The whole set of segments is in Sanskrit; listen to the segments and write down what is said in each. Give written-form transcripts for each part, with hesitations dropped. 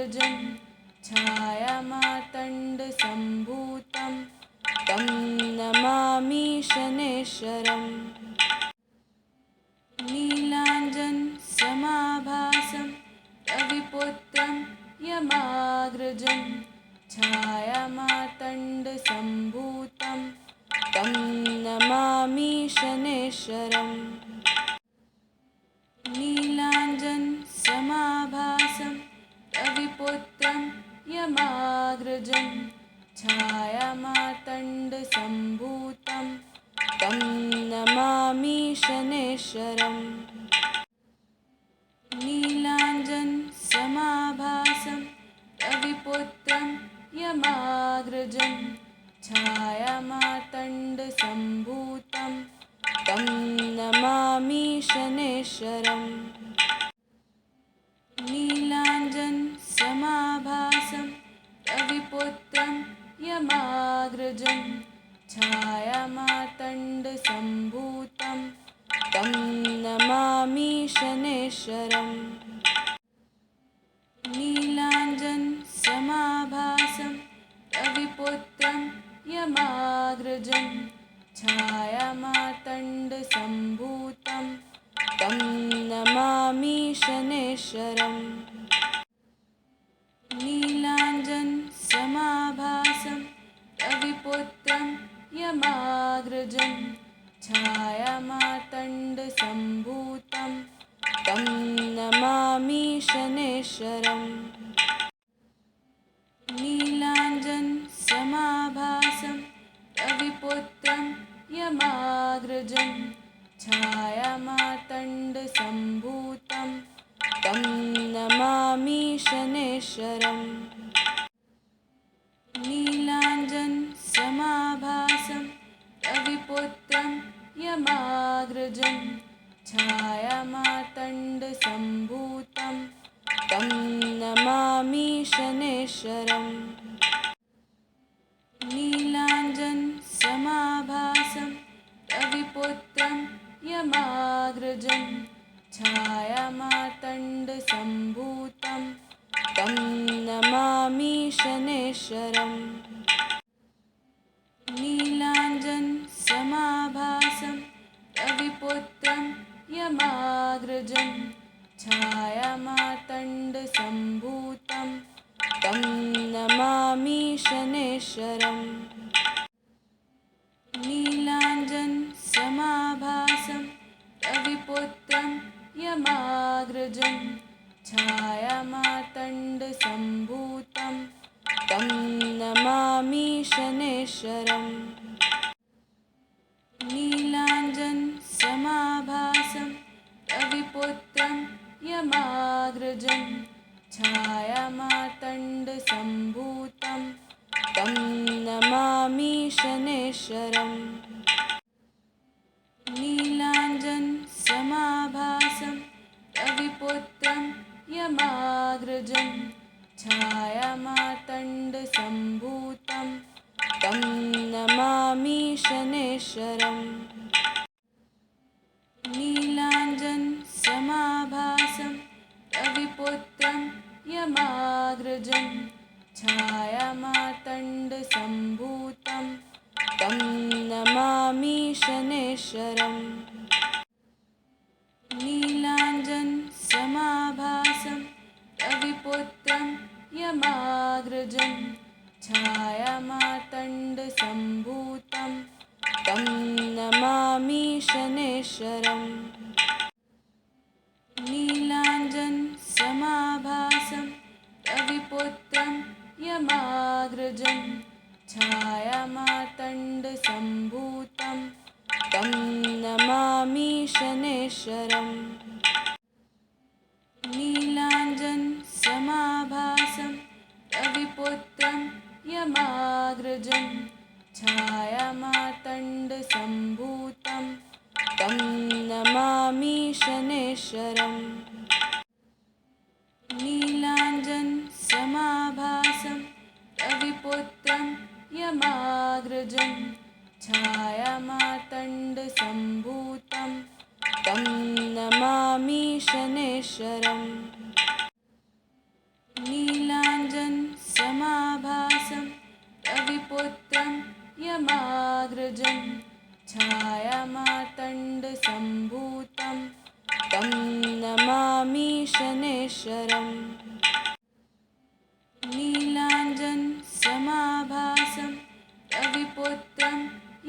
महाग्रजं छायामार्तण्डसम्भूतं तं नमामि शनैश्वरम्। नीलाञ्जनसमाभासं रविपुत्रं यमाग्रजं छायामार्तण्डसम्भूतं तं नमामि शनैश्वरम्। नीलाञ्जनसमाभासं रविपुत्रं यमाग्रजं छायामार्तण्डसम्भूतं तं नमामि शनैश्वरम्। नीलाञ्जनसमाभासं रविपुत्रं यमाग्रजं छायामार्तण्डसम्भूतं तं नमामि शनैश्वरम्। नीलाञ्जनसमाभासं रविपुत्रं यमाग्रजं छायामार्तण्डसम्भूतं तं नमामि शनैश्वरम्। नीलाञ्जनसमाभासं रविपुत्रं यमाग्रजं छायामार्तण्डसम्भूतं तं नमामि शनैश्वरम्। नीलाञ्जनसमाभासं रविपुत्रं यमाग्रजं छायामार्तण्डसम्भूतं तं नमामि शनैश्वरम्। नीलाञ्जनसमाभासं रविपुत्रं यमाग्रजं छायामार्तण्डसम्भूतं तं नमामि शनैश्वरम्। नीलाञ्जनसमाभासं रविपुत्रं यमाग्रजं छायामार्तण्डसम्भूतं तं नमामि शनैश्वरम्। नीलाञ्जनसमाभासं रविपुत्रं यमाग्रजं छायामार्तण्डसम्भूतं तं नमामि शनैश्वरम्। नीलाञ्जनसमाभासं रविपुत्रं यमाग्रजं छायामार्तण्डसम्भूतं तं नमामि शनैश्वरम्। नीलाञ्जनसमाभासं रविपुत्रं यमाग्रजं छायामार्तण्डसम्भूतं तं नमामि शनैश्वरम्। नीलाञ्जनसमाभासं रविपुत्रं यमाग्रजं छायामार्तण्डसम्भूतं तं नमामि शनैश्वरम्। नीलाञ्जनसमाभासं रविपुत्रं यमाग्रजं छायामार्तण्डसम्भूतं तं नमामि शनैश्वरम्। नीलाञ्जनसमाभासं रविपुत्रं यमाग्रजं छायामार्तण्डसम्भूतं तं नमामि शनैश्वरम्। नीलाञ्जनसमाभासं रविपुत्रं यमाग्रजं छायामार्तण्डसम्भूतं तं नमामि शनैश्वरम्। नीलाञ्जनसमाभासं रविपुत्रं यमाग्रजं छायामार्तण्डसम्भूतं तं नमामि शनैश्वरम्। नीलाञ्जनसमाभासं रविपुत्रं यमाग्रजं छायामार्तण्डसम्भूतं तं नमामि शनैश्वरम्। नीलाञ्जनसमाभासं रविपुत्रं यमाग्रजं छायामार्तण्डसम्भूतं तं नमामि शनैश्वरम्। नीलाञ्जनसमाभासं छायामार्तण्डसम्भूतं तं नमामि शनैश्वरम् नीलाञ्जनसमाभासं रविपुत्रं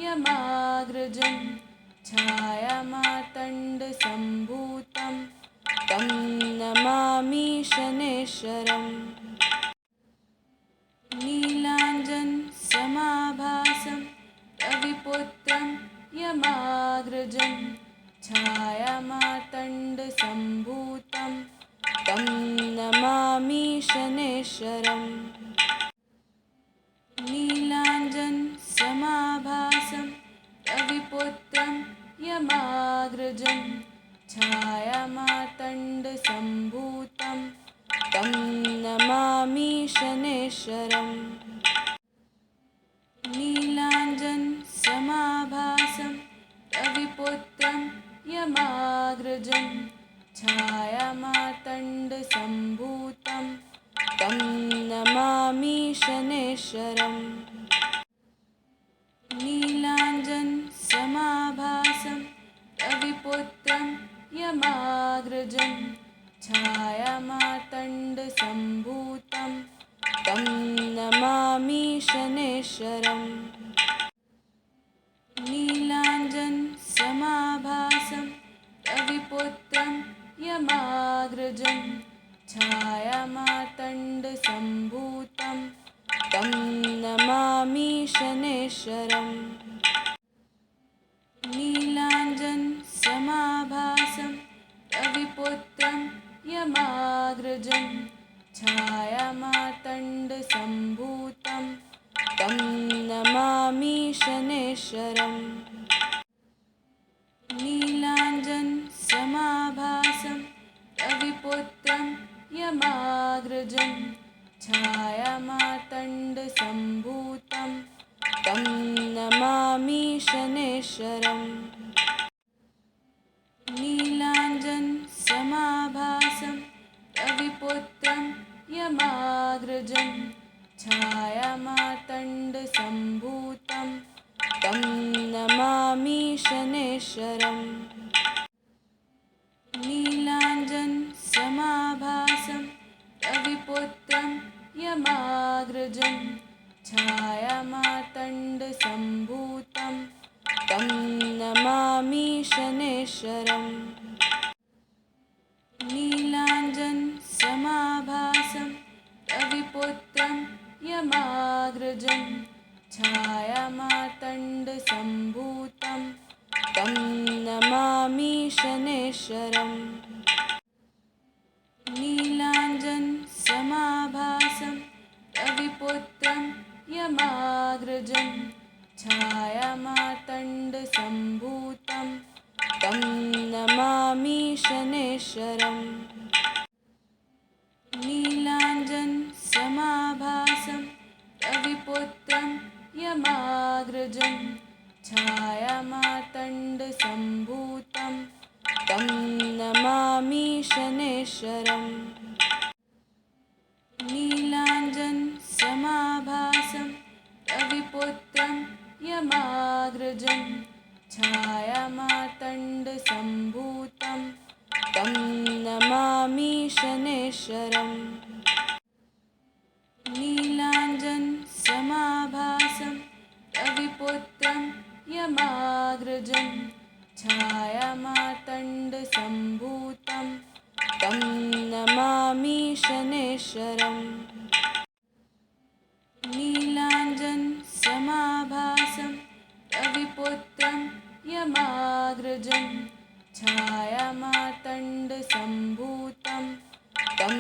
यमाग्रजं छायामार्तण्डसम्भूतं तं नमामि शनैश्वरम् नीलाञ्जनसमाभासं रविपुत्रं यमाग्रजं छायामार्तण्डसम्भूतं तं नमामि शनैश्वरम् नीलाञ्जनसमाभासं रविपुत्रं यमाग्रजं छायामार्तण्डसम्भूतं तं नमामि शनैश्वरम् नीलाञ्जनसमाभासं रविपुत्रं यमाग्रजं छायामार्तण्डसम्भूतं तं नमामि शनैश्वरम् नीलाञ्जनसमाभासं रविपुत्रं यमाग्रजं छायामार्तण्डसम्भूतं तं नमामि शनैश्वरम् नीलाञ्जनसमाभासं रविपुत्रं यमाग्रजं छायामार्तण्डसम्भूतं तं नमामि शनैश्वरम् नीलाञ्जनसमाभासं रविपुत्रं यमाग्रजं छायामार्तण्डसम्भूतं तं नमामि शनैश्वरम् नीलाञ्जनसमाभासं रविपुत्रं यमाग्रजं छायामार्तण्डसम्भूतं तं नमामि शनैश्वरम् नीलाञ्जनसमाभासं रविपुत्रं यमाग्रजं छायामार्तण्डसम्भूतं तं नमामि शनैश्वरम् नीलाञ्जनसमाभासं रविपुत्रं यमाग्रजं छायामार्तण्डसम्भूतं तं नमामि शनैश्वरम् नीलाञ्जनसमाभासं रविपुत्रं यमाग्रजं छायामार्तण्डसम्भूतं तं नमामि शनैश्वरम् नीलाञ्जनसमाभासं रविपुत्रं यमाग्रजं छायामार्तण्डसम्भूतं तं नमामि शनैश्वरम् नीलाञ्जनसमाभासं रविपुत्रं यमाग्रजं छायामार्तण्डसम्भूतं तं नमामि शनैश्वरम् नीलाञ्जनसमाभासं रविपुत्रं यमाग्रजं छायामार्तण्डसम्भूतं तं नमामि शनैश्वरम् नीलाञ्जनसमाभासं रविपुत्रं यमाग्रजं छायामार्तण्डसम्भूतं तं नमामि शनैश्वरम् नीलाञ्जनसमाभासं रविपुत्रं यमाग्रजं छायामार्तण्डसम्भूतं तं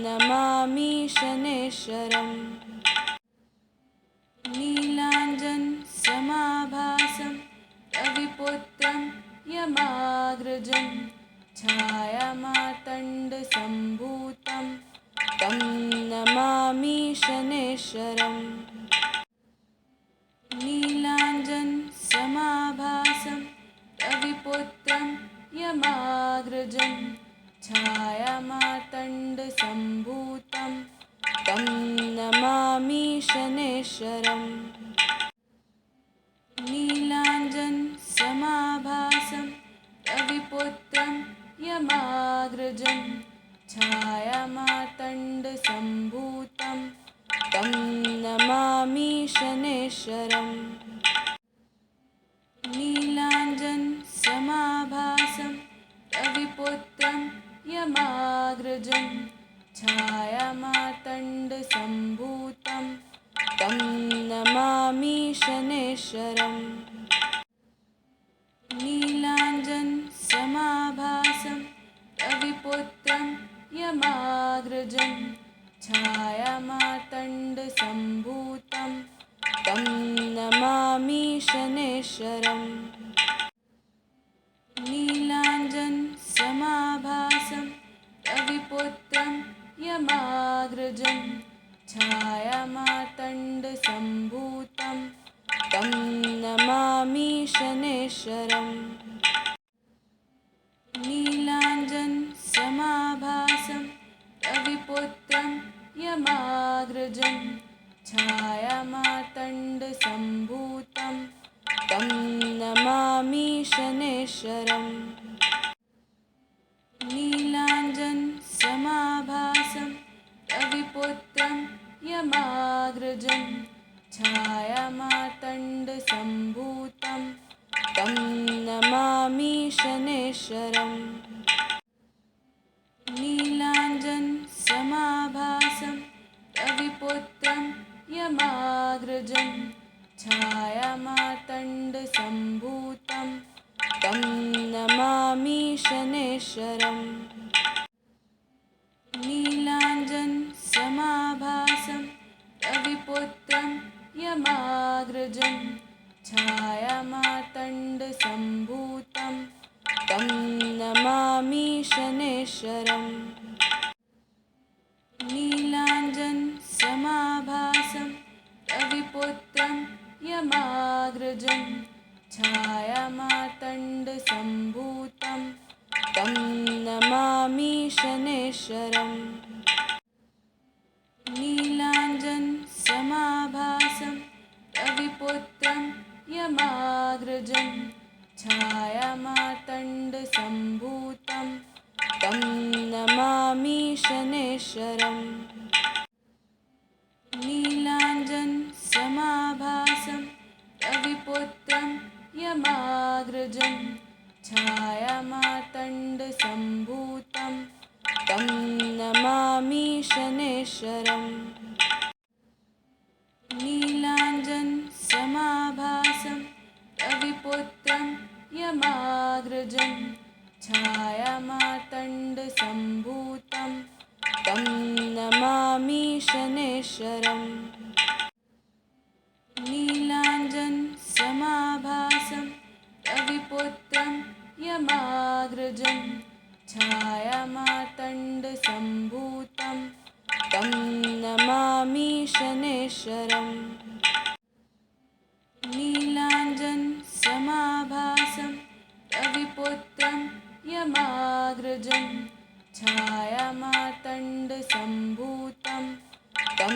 नमामि शनैश्वरम् नीलाञ्जनसमाभासं रविपुत्रं यमाग्रजं छायामार्तण्डसम्भूतं तं नमामि शनैश्वरम् नीलाञ्जनसमाभासं रविपुत्रं यमाग्रजं छायामार्तण्डसम्भूतं तं नमामि शनैश्वरम् नीलाञ्जनसमाभासं यमाग्रजं छायामार्तण्डसम्भूतं तं नमामि शनैश्वरम् नीलाञ्जनसमाभासं रविपुत्रं यमाग्रजं छायामार्तण्डसम्भूतं तं नमामि शनैश्वरम् नीलाञ्जनसमाभासं रविपुत्रं यमाग्रजं छायामार्तण्डसम्भूतं तं नमामि शनैश्वरम् नीलाञ्जनसमाभासं रविपुत्रं यमाग्रजं छायामार्तण्डसम्भूतं तं नमामि शनैश्वरम् नीलाञ्जनसमाभासं रविपुत्रं यमाग्रजं छायामार्तण्डसम्भूतं तं नमामि शनैश्वरम् नीलाञ्जनसमाभासं रविपुत्रं यमाग्रजं छायामार्तण्डसम्भूतं तं नमामि शनैश्वरम् नीलाञ्जनसमाभासं रविपुत्रं यमाग्रजं छायामार्तण्डसम्भूतं तं नमामि शनैश्वरम् नीलाञ्जनसमाभासं रविपुत्रं यमाग्रजं छायामार्तण्डसम्भूतं तं नमामि शनैश्वरम् नीलाञ्जनसमाभासं रविपुत्रं यमाग्रजं छायामार्तण्डसम्भूतं तं नमामि शनैश्वरम् नीलाञ्जनसमाभासं रविपुत्रं यमाग्रजं छायामार्तण्डसम्भूतं तं नमामि शनैश्वरम् नीलाञ्जनसमाभासं रविपुत्रं यमाग्रजं छायामार्तण्डसम्भूतं तं नमामि शनैश्वरम् नीलाञ्जनसमाभासं रविपुत्रं यमाग्रजं छायामार्तण्डसम्भूतं तं नमामि शनैश्वरम् नीलाञ्जनसमाभासं रविपुत्रं यमाग्रजं छायामार्तण्डसम्भूतं तं नमामि शनैश्वरम् नीलाञ्जनसमाभासं रविपुत्रं यमाग्रजं छायामार्तण्डसम्भूतं तं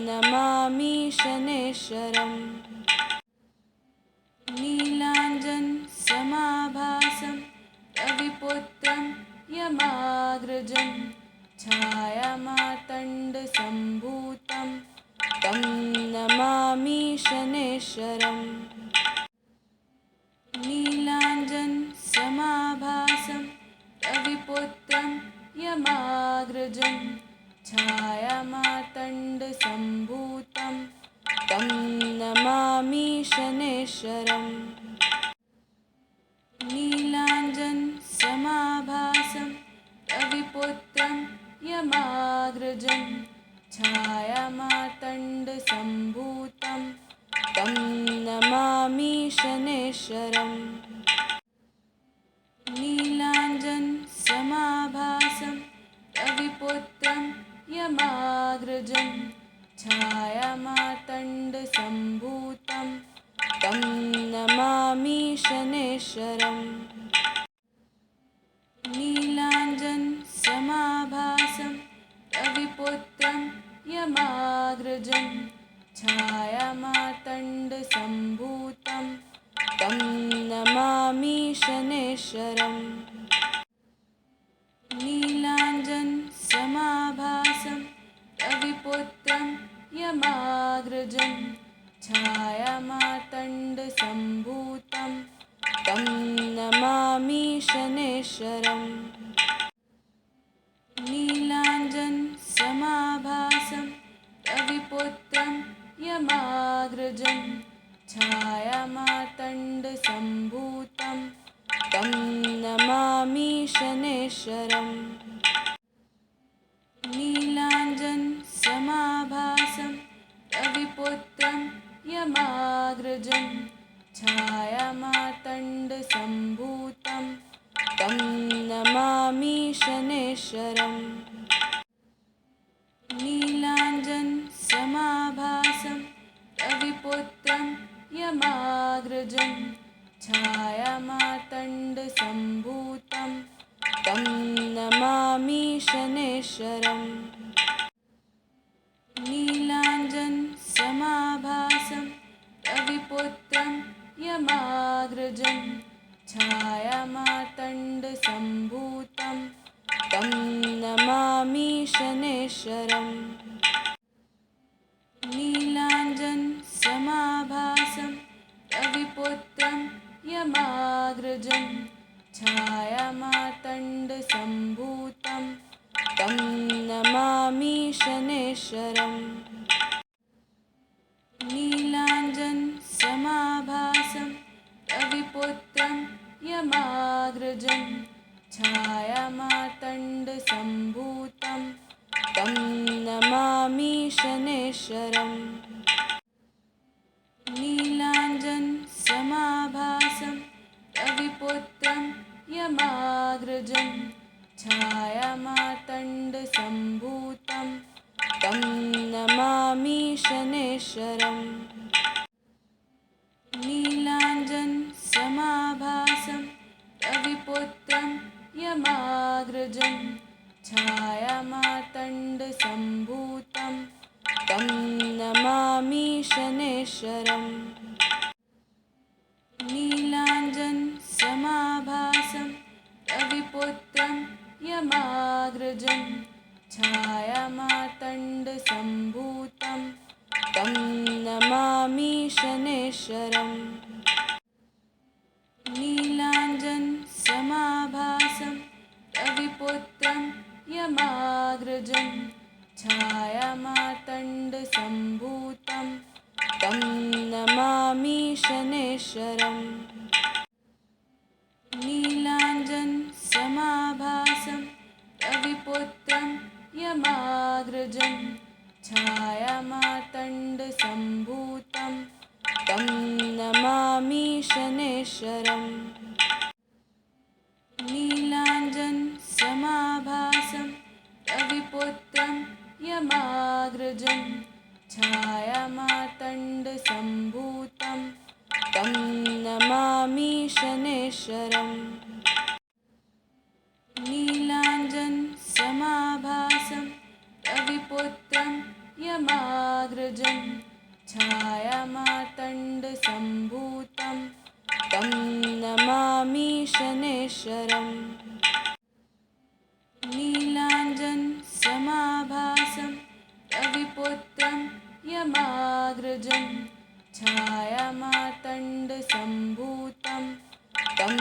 नमामि शनैश्वरम् नीलाञ्जनसमाभासं रविपुत्रं यमाग्रजं छायामार्तण्डसम्भूतं तं नमामि शनैश्वरम् नीलाञ्जनसमाभासं रविपुत्रं यमाग्रजं छायामार्तण्डसम्भूतं तं नमामि शनैश्वरम् नीलाञ्जनसमाभासं रविपुत्रं यमाग्रजं छायामार्तण्डसम्भूतं तं नमामि शनैश्वरम् नीलाञ्जनसमाभासं रविपुत्रं यमाग्रजं छायामार्तण्डसम्भूतं तं नमामि शनैश्वरम् नीलाञ्जनसमाभासं रविपुत्रं यमाग्रजं छायामार्तण्डसम्भूतं तं नमामि शनैश्वरम् रविपुत्रं यमाग्रजं छायामार्तण्डसम्भूतं तं नमामि शनैश्वरम् नीलाञ्जनसमाभासं रविपुत्रं यमाग्रजं छायामार्तण्डसम्भूतं तं नमामि शनैश्वरम् नीलाञ्जनसमाभासं रविपुत्रं यमाग्रजं छायामार्तण्डसम्भूतं तं नमामि शनैश्वरम् नीलाञ्जनसमाभासं रविपुत्रं यमाग्रजं छायामार्तण्डसम्भूतं तं नमामि शनैश्वरम् नीलाञ्जनसमाभासं रविपुत्रं यमाग्रजं छायामार्तण्डसम्भूतं तं नमामि शनैश्वरम् नीलाञ्जनसमाभासं रविपुत्रं यमाग्रजं छायामार्तण्डसम्भूतं तं नमामि शनैश्वरम् नीलाञ्जनसमाभासं रविपुत्रं यमाग्रजं छायामार्तण्डसम्भूतं तं नमामि शनैश्वरम् नीलाञ्जनसमाभासं रविपुत्रं यमाग्रजं छायामार्तण्डसम्भूतं तं नमामि शनैश्वरम् नीलाञ्जनसमाभासं रविपुत्रं यमाग्रजं छायामार्तण्डसम्भूतं तं नमामि शनैश्वरम् नीलाञ्जनसमाभासं रविपुत्रं यमाग्रजं छायामार्तण्डसम्भूतं तं नमामि शनैश्वरम् नीलाञ्जनसमाभासं रविपुत्रं यमाग्रजं छायामार्तण्डसम्भूतं तं नमामि शनैश्वरम् नीलाञ्जनसमाभासं रविपुत्रं यमाग्रजं छायामार्तण्डसम्भूतं तं नमामि शनैश्वरम् नीलाञ्जनसमाभासं रविपुत्रं यमाग्रजं छायामार्तण्डसम्भूतं तं नमामि शनैश्वरम् नीलाञ्जनसमाभासं रविपुत्रं यमाग्रजं छायामार्तण्डसम्भूतं तं नमामि शनैश्वरम् नीलाञ्जनसमाभासं रविपुत्रं यमाग्रजं छायामार्तण्डसम्भूतं तं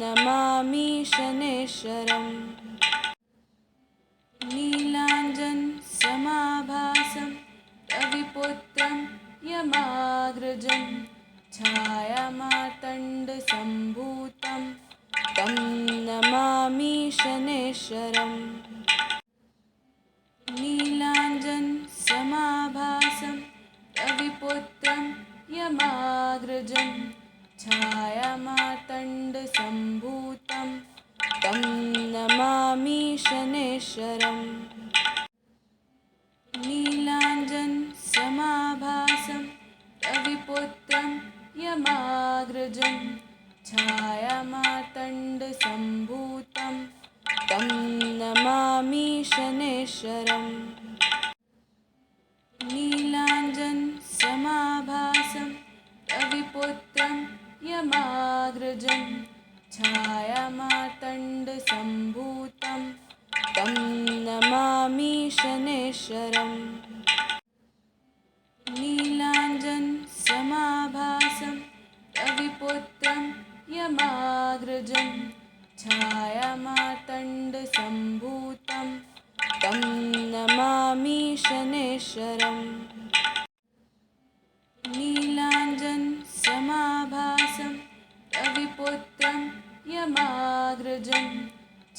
नमामि शनैश्वरम् नीलाञ्जनसमाभासं रविपुत्रं यमाग्रजं छायामार्तण्डसम्भूतं तं नमामि शनैश्वरम् नीलाञ्जनसमाभासं रविपुत्रं यमाग्रजं छायामार्तण्डसम्भूतं तं नमामि शनैश्वरम् नीलाञ्जनसमाभासं रविपुत्रं यमाग्रजं छायामार्तण्डसम्भूतं तं नमामि शनैश्वरम् नीलाञ्जनसमाभासं रविपुत्रं यमाग्रजं छायामार्तण्डसम्भूतं तं नमामि शनैश्वरम् समाभासं रविपुत्रं यमाग्रजं छायामार्तण्डसम्भूतं तं नमामि शनैश्वरम् नीलाञ्जनसमाभासं रविपुत्रं यमाग्रजं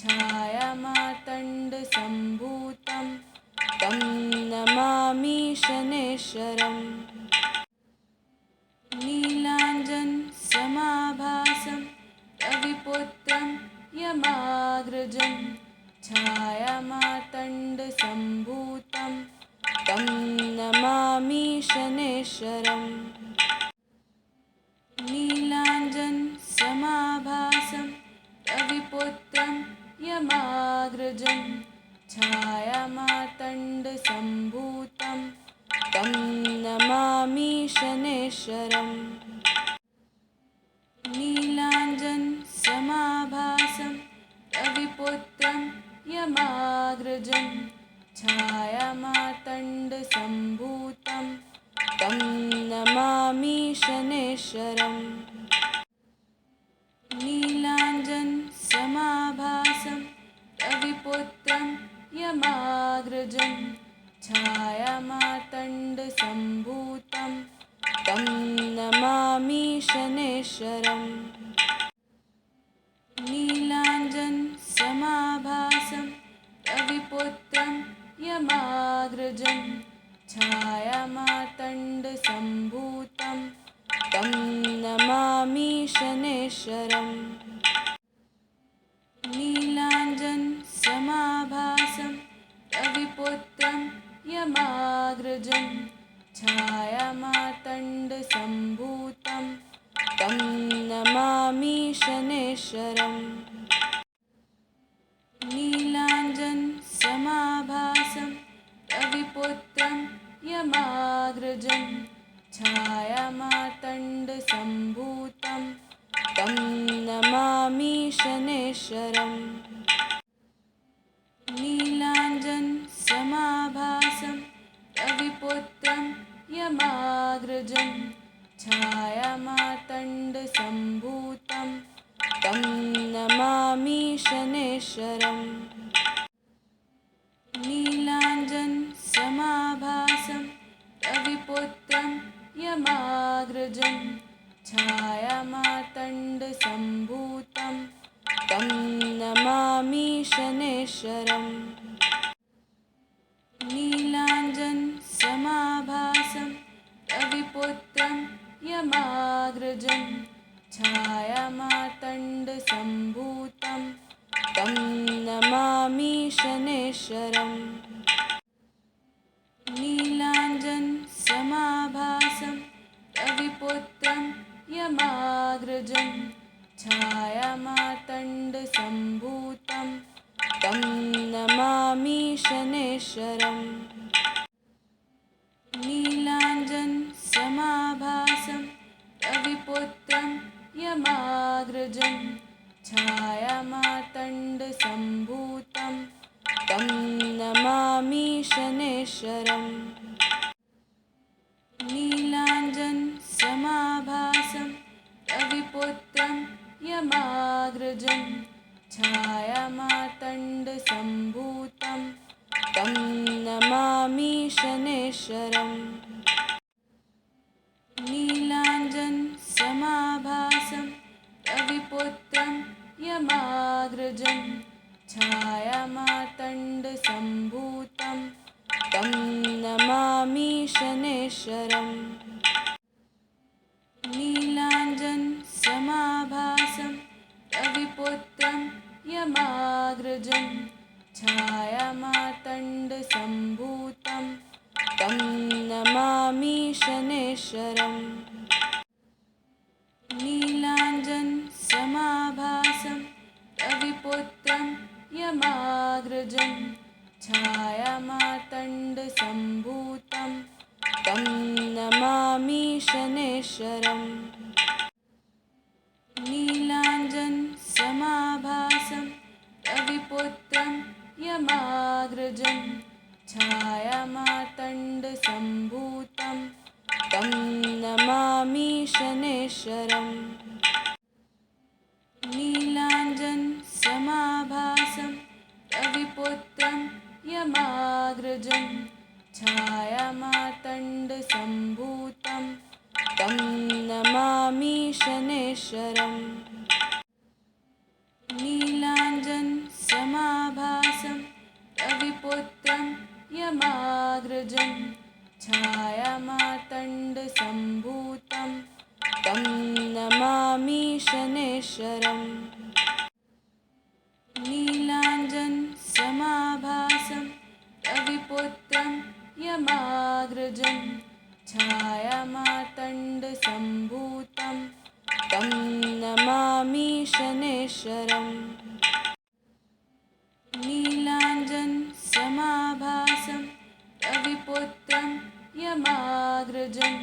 छायामार्तण्डसम्भूतं तं नमामि शनैश्वरम् नीलाञ्जनसमाभासं रविपुत्रं यमाग्रजं छायामार्तण्डसम्भूतं तं नमामि शनैश्वरम् नीलाञ्जनसमाभासं रविपुत्रं यमाग्रजं छायामार्तण्डसम्भूतं तं नमामि शनैश्वरम् नीलाञ्जनसमाभासं रविपुत्रं यमाग्रजं छायामार्तण्डसम्भूतं तं नमामि शनैश्वरम् नीलाञ्जनसमाभासं रविपुत्रं यमाग्रजं छायामार्तण्डसम्भूतं तं नमामि शनैश्वरम् नीलाञ्जनसमाभासं रविपुत्रं यमाग्रजं छायामार्तण्डसम्भूतं तं नमामि शनैश्वरम् नीलाञ्जनसमाभासं रविपुत्रं यमाग्रजं छायामार्तण्डसम्भूतं तं नमामि शनैश्वरम् नीलाञ्जनसमाभासं रविपुत्रं यमाग्रजं छायामार्तण्डसम्भूतं तं नमामि शनैश्वरम् नीलाञ्जनसमाभासं रविपुत्रं यमाग्रजं छायामार्तण्डसम्भूतं तं नमामि शनैश्वरम् नीलाञ्जनसमाभासं रविपुत्रं यमाग्रजं छायामार्तण्डसम्भूतं तं नमामि शनैश्वरम् नीलाञ्जनसमाभासं रविपुत्रं यमाग्रजं छायामार्तण्डसम्भूतं तं नमामि शनैश्वरम् नीलाञ्जनसमाभासं रविपुत्रं यमाग्रजं छायामार्तण्डसम्भूतं तं नमामि शनैश्वरम् नीलाञ्जनसमाभासं रविपुत्रं यमाग्रजं छायामार्तण्डसम्भूतं तं नमामि शनैश्वरम् नीलाञ्जनसमाभासं रविपुत्रं यमाग्रजं छायामार्तण्डसम्भूतं तं नमामि शनैश्वरम् नीलाञ्जनसमाभासं रविपुत्रं यमाग्रजं छायामार्तण्डसम्भूतं तं नमामि शनैश्वरम् नीलाञ्जनसमाभासं रविपुत्रं यमाग्रजं छायामार्तण्डसम्भूतं तं नमामि शनैश्वरम् नीलाञ्जनसमाभासं रविपुत्रं यमाग्रजं छायामार्तण्डसम्भूतं तं नमामि शनैश्वरम् नीलाञ्जनसमाभासं रविपुत्रं यमाग्रजं छायामार्तण्डसम्भूतं तं नमामि यमाग्रजं छायामार्तण्डसम्भूतं तं नमामि शनैश्वरम् नीलाञ्जनसमाभासं रविपुत्रं यमाग्रजं छायामार्तण्डसम्भूतं तं नमामि शनैश्वरम् नीलाञ्जनसमाभासं रविपुत्रं यमाग्रजं छायामार्तण्डसम्भूतं तं नमामि शनैश्वरम् नीलाञ्जनसमाभासं रविपुत्रं यमाग्रजं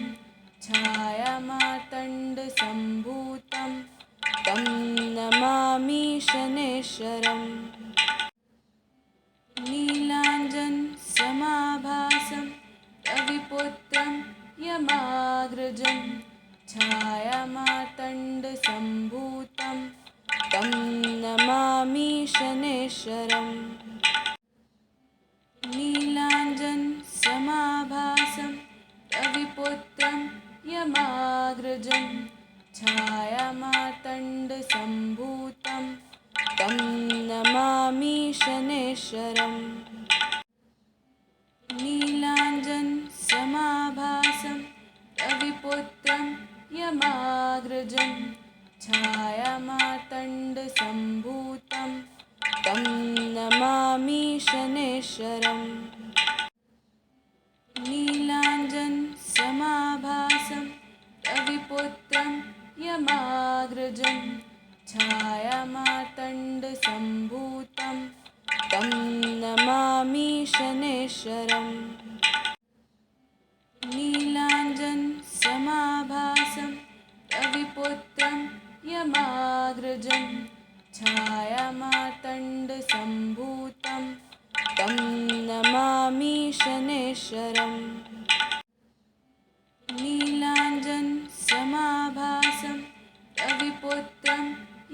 छायामार्तण्डसम्भूतं तं नमामि शनैश्वरम् नीलाञ्जनसमाभासं रविपुत्रं यमाग्रजं छायामार्तण्डसम्भूतं तं नमामि शनैश्वरम् नीलाञ्जनसमाभासं रविपुत्रं यमाग्रजं छायामार्तण्डसम्भूतं तं नमामि शनैश्वरम् नीलाञ्जनसमाभासं रविपुत्रं यमाग्रजं छायामार्तण्डसम्भूतं तं नमामि शनैश्वरम् नीलाञ्जनसमाभासं रविपुत्रं यमाग्रजं छायामार्तण्डसम्भूतं तं नमामि शनैश्वरम् नीलाञ्जनसमाभासं रविपुत्रं यमाग्रजं छायामार्तण्डसम्भूतं तं नमामि शनैश्वरम् नीलाञ्जनसमाभासं रविपुत्रं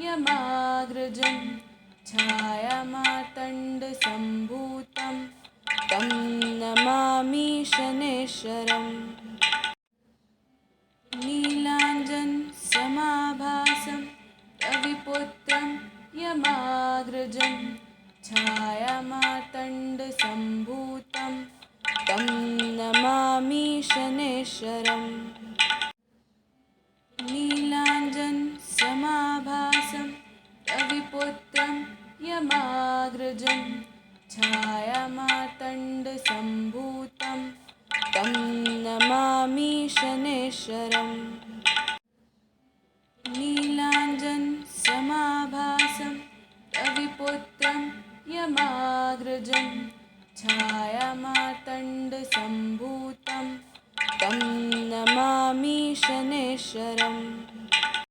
यमाग्रजं छायामार्तण्डसम्भूतं तं नमामि शनैश्वरम् नीलाञ्जनसमाभासं रविपुत्रं यमाग्रजं छायामार्तण्डसम्भूतं तं नमामि शनैश्वरम् नीलाञ्जनसमाभासं रविपुत्रं यमाग्रजं छायामार्तण्डसम्भूतं तं नमामि शनैश्वरम् नीलाञ्जनसमाभासं रविपुत्रं यमाग्रजं छायामार्तण्डसम्भूतं तं नमामि शनैश्वरम्